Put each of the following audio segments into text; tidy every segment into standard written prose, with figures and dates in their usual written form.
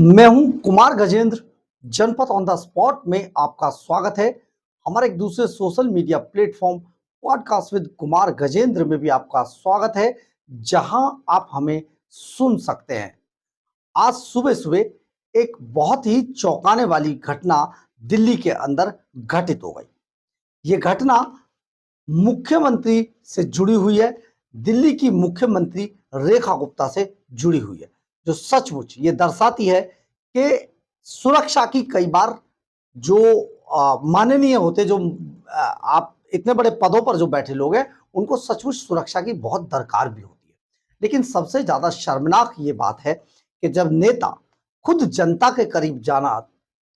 मैं हूं कुमार गजेंद्र। जनपद ऑन द स्पॉट में आपका स्वागत है। हमारे एक दूसरे social media platform podcast with Kumar Gajendra में भी आपका स्वागत है, जहां आप हमें सुन सकते हैं। आज सुबह सुबह एक बहुत ही चौंकाने वाली घटना दिल्ली के अंदर घटित हो गई। ये घटना मुख्यमंत्री से जुड़ी हुई है। दिल्ली की मुख्यमंत्री रेखा गुप्ता से जुड़ी हुई है, जो सचमुच ये दर्शाती है कि सुरक्षा की कई बार जो माननीय होते, जो आप इतने बड़े पदों पर जो बैठे लोग हैं, उनको सचमुच सुरक्षा की बहुत दरकार भी होती है। लेकिन सबसे ज्यादा शर्मनाक ये बात है कि जब नेता खुद जनता के करीब जाना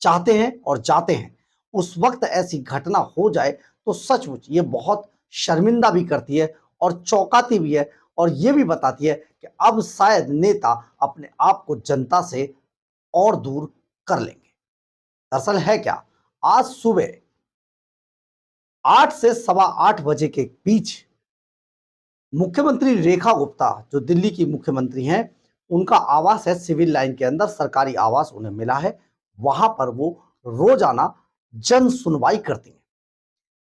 चाहते हैं और जाते हैं, उस वक्त ऐसी घटना हो जाए तो सचमुच ये बहुत शर्मिंदा भी करती है और चौंकाती भी है, और ये भी बताती है कि अब शायद नेता अपने आप को जनता से और दूर कर लेंगे। दरअसल है क्या, आज सुबह 8 से सवा 8 बजे के बीच मुख्यमंत्री रेखा गुप्ता, जो दिल्ली की मुख्यमंत्री हैं, उनका आवास है सिविल लाइन के अंदर, सरकारी आवास उन्हें मिला है। वहां पर वो रोजाना जन सुनवाई करती हैं।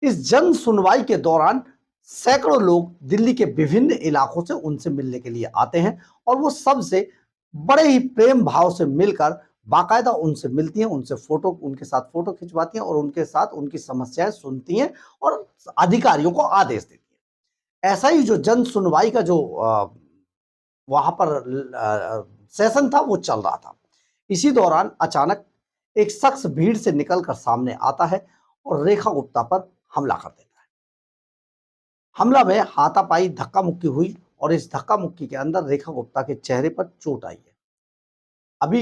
इस जन सुनवाई के दौरान सैकड़ों लोग दिल्ली के विभिन्न इलाकों से उनसे मिलने के लिए आते हैं, और वो सबसे बड़े ही प्रेम भाव से मिलकर बाकायदा उनसे मिलती हैं, उनके साथ फोटो खिंचवाती हैं और उनके साथ उनकी समस्याएं सुनती हैं और अधिकारियों को आदेश देती हैं। ऐसा ही जो जन सुनवाई का जो वहां पर सेशन था, वो चल रहा था। इसी दौरान अचानक एक शख्स भीड़ से निकलकर सामने आता है और रेखा गुप्ता पर हमला कर देता है। हमला में हाथापाई धक्का मुक्की हुई और इस धक्का मुक्की के अंदर रेखा गुप्ता के चेहरे पर चोट आई है। अभी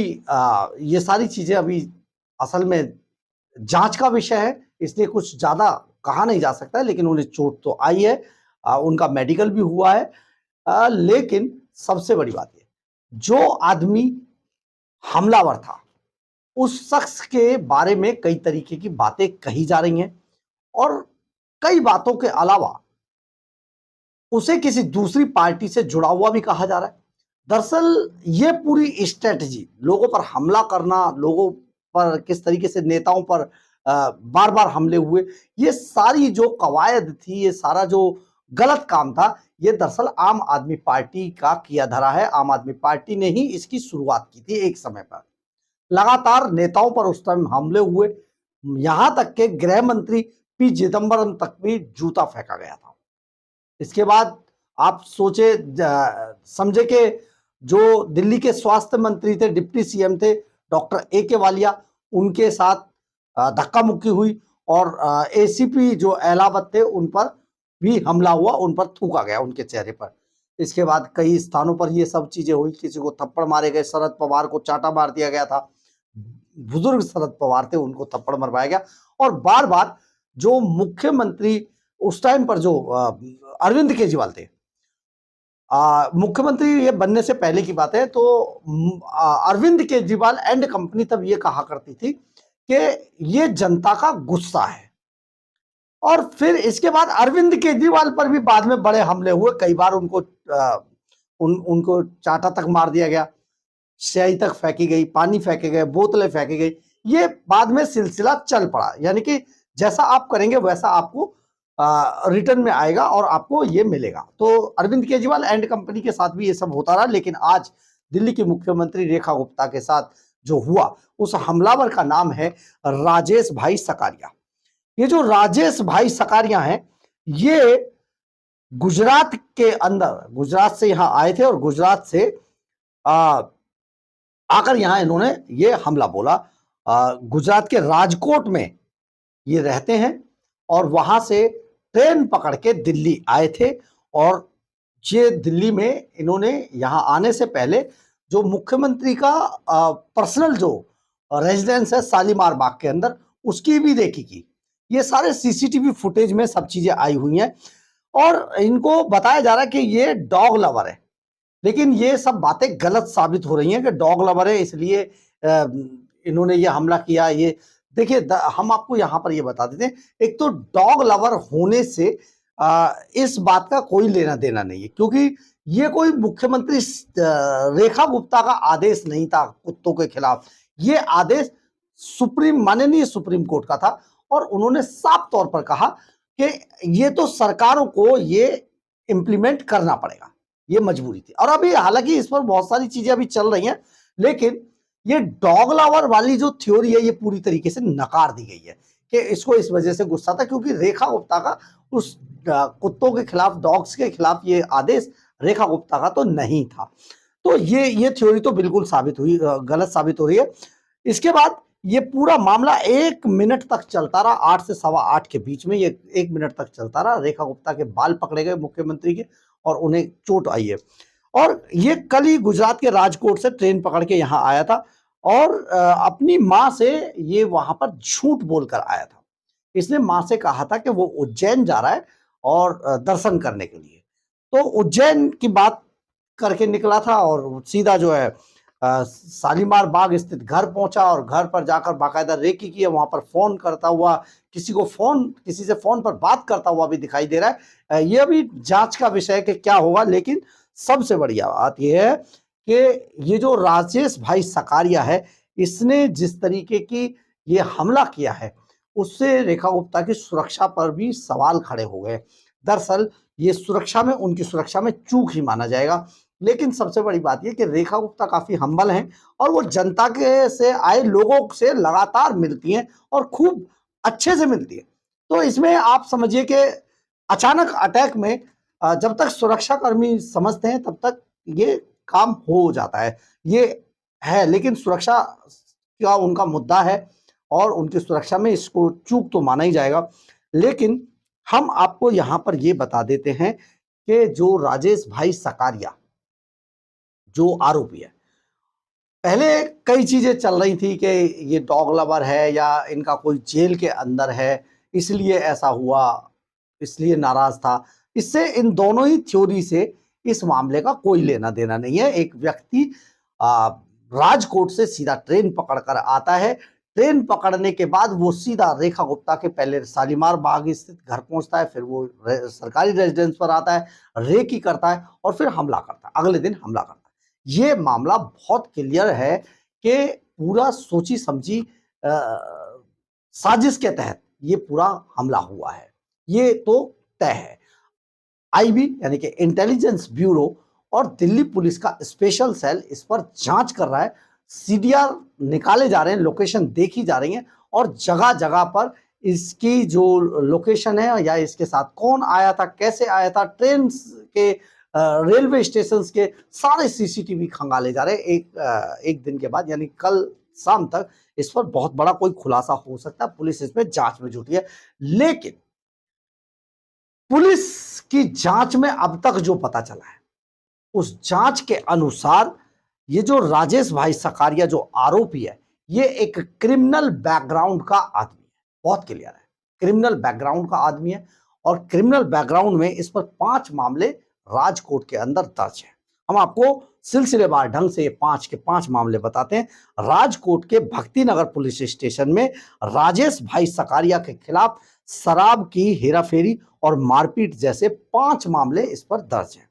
ये सारी चीजें अभी असल में जांच का विषय है, इसलिए कुछ ज्यादा कहा नहीं जा सकता है, लेकिन उन्हें चोट तो आई है। उनका मेडिकल भी हुआ है। लेकिन सबसे बड़ी बात ये, जो आदमी हमलावर था, उस शख्स के बारे में कई तरीके की बातें कही जा रही हैं, और कई बातों के अलावा उसे किसी दूसरी पार्टी से जुड़ा हुआ भी कहा जा रहा है। दरअसल ये पूरी स्ट्रेटजी, लोगों पर हमला करना, लोगों पर किस तरीके से नेताओं पर बार बार हमले हुए, ये सारी जो कवायद थी, ये सारा जो गलत काम था, ये दरअसल आम आदमी पार्टी का किया धरा है। आम आदमी पार्टी ने ही इसकी शुरुआत की थी। एक समय पर लगातार नेताओं पर उस टाइम हमले हुए, यहां तक के गृह मंत्री पी चिदंबरम तक भी जूता फेंका गया था। इसके बाद आप सोचे समझे कि जो दिल्ली के स्वास्थ्य मंत्री थे, डिप्टी सीएम थे डॉक्टर ए.के. वालिया, उनके साथ धक्का मुक्की हुई, और एसीपी जो एलावत थे, उन पर भी हमला हुआ, उन पर थूका गया उनके चेहरे पर। इसके बाद कई स्थानों पर ये सब चीजें हुई। किसी को थप्पड़ मारे गए, शरद पवार को चाटा मार दिया गया था, बुजुर्ग शरद पवार थे, उनको थप्पड़ मरवाया गया। और बार बार जो मुख्यमंत्री उस टाइम पर जो अरविंद केजरीवाल थे, मुख्यमंत्री ये बनने से पहले की बात है, तो अरविंद केजरीवाल एंड कंपनी तब ये कहा करती थी कि ये जनता का गुस्सा है। और फिर इसके बाद अरविंद केजरीवाल पर भी बाद में बड़े हमले हुए। कई बार उनको चाटा तक मार दिया गया, स्याही तक फेंकी गई, पानी फेंके गए, बोतलें फेंकी गई। ये बाद में सिलसिला चल पड़ा, यानी कि जैसा आप करेंगे वैसा आपको रिटर्न में आएगा और आपको ये मिलेगा। तो अरविंद केजरीवाल एंड कंपनी के साथ भी ये सब होता रहा। लेकिन आज दिल्ली की मुख्यमंत्री रेखा गुप्ता के साथ जो हुआ, उस हमलावर का नाम है राजेश भाई सकारिया। ये जो राजेश भाई सकारिया हैं, ये गुजरात के अंदर, गुजरात से यहां आए थे, और गुजरात से आकर यहां इन्होंने ये हमला बोला। गुजरात के राजकोट में ये रहते हैं, और वहां से ट्रेन पकड़ के दिल्ली आए थे। और ये दिल्ली में इन्होंने यहां आने से पहले जो मुख्यमंत्री का पर्सनल जो रेजिडेंस है शालीमार बाग के अंदर, उसकी भी देखी की। ये सारे सीसीटीवी फुटेज में सब चीजें आई हुई हैं, और इनको बताया जा रहा है कि ये डॉग लवर है। लेकिन ये सब बातें गलत साबित हो रही हैं कि डॉग लवर है इसलिए इन्होंने ये हमला किया। ये देखिए, हम आपको यहां पर ये बता देते हैं, एक तो डॉग लवर होने से इस बात का कोई लेना देना नहीं है, क्योंकि ये कोई मुख्यमंत्री रेखा गुप्ता का आदेश नहीं था कुत्तों के खिलाफ। ये आदेश माननीय सुप्रीम कोर्ट का था और उन्होंने साफ तौर पर कहा कि ये तो सरकारों को ये इंप्लीमेंट करना पड़ेगा, ये मजबूरी थी। और अभी हालांकि इस पर बहुत सारी चीजें अभी चल रही हैं, लेकिन ये डॉग लवर वाली जो थ्योरी है ये पूरी तरीके से नकार दी गई है कि इसको इस वजह से गुस्सा था क्योंकि रेखा गुप्ता का उस कुत्तों के खिलाफ, डॉग्स के खिलाफ ये आदेश रेखा गुप्ता का तो नहीं था। तो ये थ्योरी तो बिल्कुल साबित हुई, गलत साबित हो रही है। इसके बाद ये पूरा मामला 1 मिनट तक चलता रहा, 8 से 8:15 के बीच में ये 1 मिनट तक चलता रहा। रेखा गुप्ता के बाल पकड़े गए मुख्यमंत्री के और उन्हें चोट आई है। और ये कल ही गुजरात के राजकोट से ट्रेन पकड़ के यहाँ आया था और अपनी माँ से ये वहां पर झूठ बोलकर आया था। इसने माँ से कहा था कि वो उज्जैन जा रहा है और दर्शन करने के लिए। तो उज्जैन की बात करके निकला था और सीधा जो है शालीमार बाग स्थित घर पहुंचा और घर पर जाकर बाकायदा रेकी की है। वहां पर फोन करता हुआ, किसी से फोन पर बात करता हुआ भी दिखाई दे रहा है। ये अभी जांच का विषय है कि क्या होगा, लेकिन सबसे बढ़िया बात यह है कि ये जो राजेश भाई सकारिया है, इसने जिस तरीके की ये हमला किया है उससे रेखा गुप्ता की सुरक्षा पर भी सवाल खड़े हो गए। दरअसल ये उनकी सुरक्षा में चूक ही माना जाएगा। लेकिन सबसे बड़ी बात यह कि रेखा गुप्ता काफी हम्बल हैं और वो जनता के से आए लोगों से लगातार मिलती हैं और खूब अच्छे से मिलती है। तो इसमें आप समझिए कि अचानक अटैक में जब तक सुरक्षा कर्मी समझते हैं तब तक ये काम हो जाता है, ये है। लेकिन सुरक्षा का उनका मुद्दा है और उनकी सुरक्षा में इसको चूक तो माना ही जाएगा। लेकिन हम आपको यहां पर ये बता देते हैं कि जो राजेश भाई सकारिया जो आरोपी है, पहले कई चीजें चल रही थी कि ये डॉग लवर है या इनका कोई जेल के अंदर है इसलिए ऐसा हुआ, इसलिए नाराज था। इससे इन दोनों ही थ्योरी से इस मामले का कोई लेना देना नहीं है। एक व्यक्ति राजकोट से सीधा ट्रेन पकड़कर आता है, ट्रेन पकड़ने के बाद वो सीधा रेखा गुप्ता के पहले शालीमार बाग स्थित घर पहुंचता है, फिर वो सरकारी रेजिडेंस पर आता है, रेकी करता है और फिर हमला करता है, अगले दिन हमला करता है। ये मामला बहुत क्लियर है कि पूरा सोची समझी साजिश के तहत ये पूरा हमला हुआ है, ये तो तय है। आईबी यानी कि इंटेलिजेंस ब्यूरो और दिल्ली पुलिस का स्पेशल सेल इस पर जांच कर रहा है। सीडीआर निकाले जा रहे हैं, लोकेशन देखी जा रही है और जगह जगह पर इसकी जो लोकेशन है या इसके साथ कौन आया था, कैसे आया था, ट्रेन के रेलवे स्टेशन के सारे सीसीटीवी खंगाले जा रहे हैं। एक दिन के बाद यानी कल शाम तक इस पर बहुत बड़ा कोई खुलासा हो सकता है। पुलिस इसमें जांच में जुटी है, लेकिन पुलिस की जांच में अब तक जो पता चला है उस जांच के अनुसार ये जो राजेश भाई सकारिया जो आरोपी है ये एक क्रिमिनल बैकग्राउंड का आदमी है। बहुत क्लियर है, क्रिमिनल बैकग्राउंड का आदमी है और क्रिमिनल बैकग्राउंड में इस पर 5 मामले राजकोट के अंदर दर्ज है। हम आपको सिलसिलेवार ढंग से 5 के 5 मामले बताते हैं। राजकोट के भक्तिनगर पुलिस स्टेशन में राजेश भाई सकारिया के खिलाफ शराब की हेराफेरी और मारपीट जैसे 5 मामले इस पर दर्ज हैं।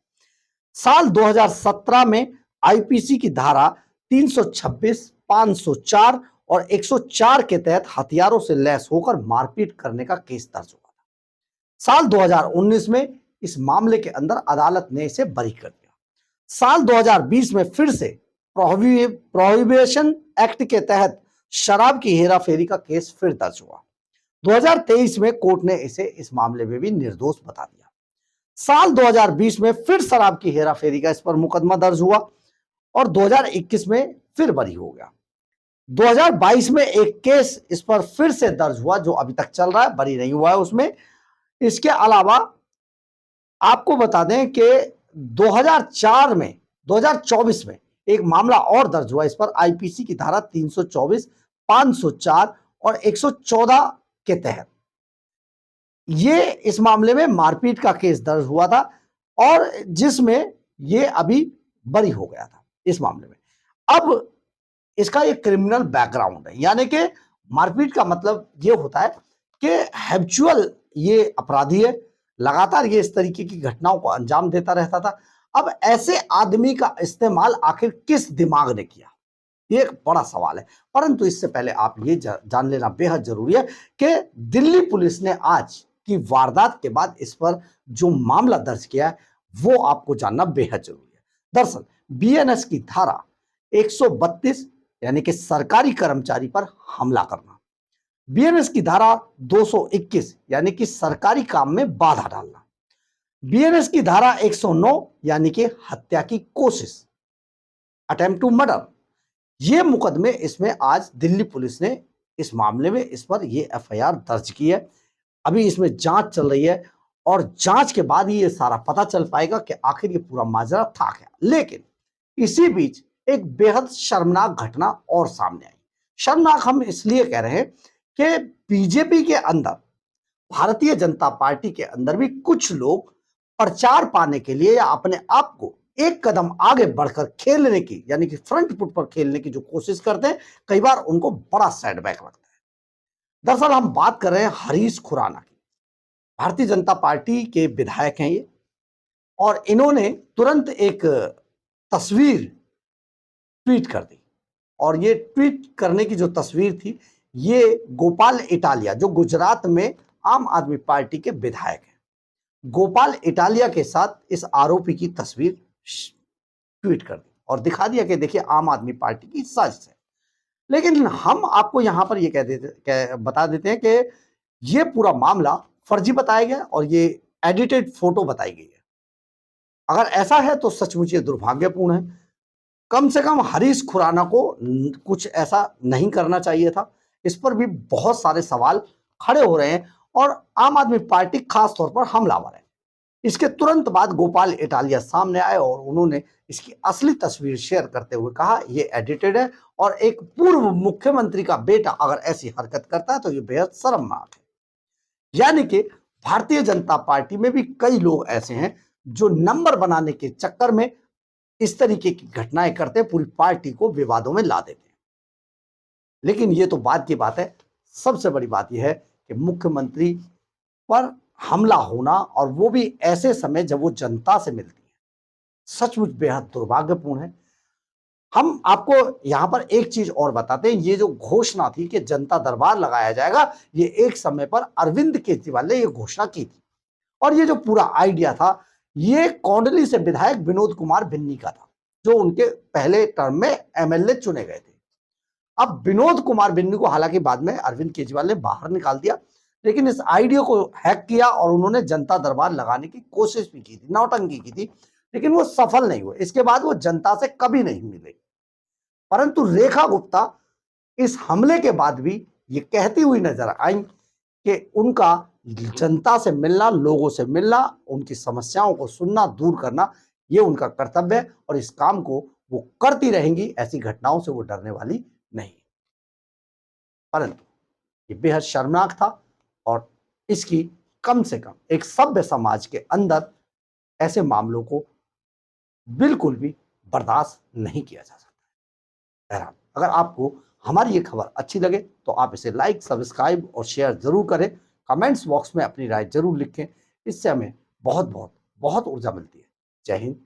साल 2017 में आईपीसी की धारा 326, 504 और 104 के तहत हथियारों से लैस होकर मारपीट करने का केस दर्ज हुआ था। साल 2019 में इस मामले के अंदर अदालत ने इसे बरी कर दिया। साल 2020 में फिर से प्रोहिबिशन एक्ट के तहत शराब की हेराफेरी का केस फिर दर्ज हुआ। 2023 में कोर्ट ने इसे इस मामले में भी निर्दोष बता दिया। साल 2020 में फिर शराब की हेराफेरी का इस पर मुकदमा दर्ज हुआ और 2021 में फिर बरी हो गया। 2022 में एक केस इस पर फिर से दर्ज हुआ जो अभी तक चल रहा है, बरी नहीं हुआ है उसमें। इसके अलावा आपको बता दें कि 2024 में एक मामला और दर्ज हुआ इस पर आईपीसी की धारा 324, 504 और 114 के तहत। ये इस मामले में मारपीट का केस दर्ज हुआ था और जिसमें ये अभी बरी हो गया था इस मामले में। अब इसका एक क्रिमिनल बैकग्राउंड है, यानी कि मारपीट का मतलब ये होता है कि हैबिचुअल ये अपराधी है, लगातार ये इस तरीके की घटनाओं को अंजाम देता रहता था। अब ऐसे आदमी का इस्तेमाल आखिर किस दिमाग ने किया, ये एक बड़ा सवाल है। परंतु इससे पहले आप ये जान लेना बेहद जरूरी है कि दिल्ली पुलिस ने आज की वारदात के बाद इस पर जो मामला दर्ज किया है वो आपको जानना बेहद जरूरी है। दरअसल बीएनएस की धारा 132 यानी कि सरकारी कर्मचारी पर हमला करना, बीएनएस की धारा 221 यानी कि सरकारी काम में बाधा डालना, बीएनएस की धारा 109 यानी कि हत्या की कोशिश, अटेम्प्ट टू मर्डर, ये मुकदमे इसमें आज दिल्ली पुलिस ने इस मामले में इस पर ये एफआईआर दर्ज की है। अभी इसमें जांच चल रही है और जांच के बाद ही ये सारा पता चल पाएगा कि आखिर ये पूरा माजरा था क्या। लेकिन इसी बीच एक बेहद शर्मनाक घटना और सामने आई। शर्मनाक हम इसलिए कह रहे हैं कि बीजेपी के अंदर, भारतीय जनता पार्टी के अंदर भी कुछ लोग प्रचार पाने के लिए या अपने आप को एक कदम आगे बढ़कर खेलने की यानी कि फ्रंट फुट पर खेलने की जो कोशिश करते हैं, कई बार उनको बड़ा सेटबैक लगता है। दरअसल हम बात कर रहे हैं हरीश खुराना की। भारतीय जनता पार्टी के विधायक हैं ये, और इन्होंने तुरंत एक तस्वीर ट्वीट कर दी, और ये ट्वीट करने की जो तस्वीर थी ये गोपाल इटालिया, जो गुजरात में आम आदमी पार्टी के विधायक हैं, गोपाल इटालिया के साथ इस आरोपी की तस्वीर ट्वीट कर दी और दिखा दिया कि देखिए आम आदमी पार्टी की साजिश है। लेकिन हम आपको यहां पर ये बता देते हैं कि ये पूरा मामला फर्जी बताया गया और ये एडिटेड फोटो बताई गई है। अगर ऐसा है तो सचमुच ये दुर्भाग्यपूर्ण है। कम से कम हरीश खुराना को कुछ ऐसा नहीं करना चाहिए था। इस पर भी बहुत सारे सवाल खड़े हो रहे हैं और आम आदमी पार्टी खास तौर पर हमलावर है। इसके तुरंत बाद गोपाल इटालिया सामने आए और उन्होंने इसकी असली तस्वीर शेयर करते हुए कहा ये एडिटेड है और एक पूर्व मुख्यमंत्री का बेटा अगर ऐसी हरकत करता है तो ये बेहद शर्मनाक है। यानी कि भारतीय जनता पार्टी में भी कई लोग ऐसे हैं जो नंबर बनाने के चक्कर में इस तरीके की घटनाएं करते, पूरी पार्टी को विवादों में ला देते हैं। लेकिन ये तो बात की बात है, सबसे बड़ी बात यह है कि मुख्यमंत्री पर हमला होना और वो भी ऐसे समय जब वो जनता से मिलती है, सचमुच बेहद दुर्भाग्यपूर्ण है। हम आपको यहां पर एक चीज और बताते हैं, ये जो घोषणा थी कि जनता दरबार लगाया जाएगा, ये एक समय पर अरविंद केजरीवाल ने ये घोषणा की थी और ये जो पूरा आइडिया था ये कौंडली से विधायक विनोद कुमार बिन्नी का था, जो उनके पहले टर्म में एमएलए चुने गए थे। अब विनोद कुमार बिन्नी को हालांकि बाद में अरविंद केजरीवाल ने बाहर निकाल दिया, लेकिन इस आइडिया को हैक किया और उन्होंने जनता दरबार लगाने की कोशिश भी की थी, नौटंकी की थी, लेकिन वो सफल नहीं हुए। इसके बाद वो जनता से कभी नहीं मिले। परंतु रेखा गुप्ता इस हमले के बाद भी ये कहती हुई नजर आई कि उनका जनता से मिलना, लोगों से मिलना, उनकी समस्याओं को सुनना, दूर करना, ये उनका कर्तव्य है और इस काम को वो करती रहेंगी। ऐसी घटनाओं से वो डरने वाली नहीं। परंतु ये बेहद शर्मनाक था और इसकी कम से कम एक सभ्य समाज के अंदर ऐसे मामलों को बिल्कुल भी बर्दाश्त नहीं किया जा सकता। बहरहाल, अगर आपको हमारी ये खबर अच्छी लगे तो आप इसे लाइक, सब्सक्राइब और शेयर जरूर करें। कमेंट्स बॉक्स में अपनी राय जरूर लिखें। इससे हमें बहुत बहुत बहुत ऊर्जा मिलती है। जय हिंद,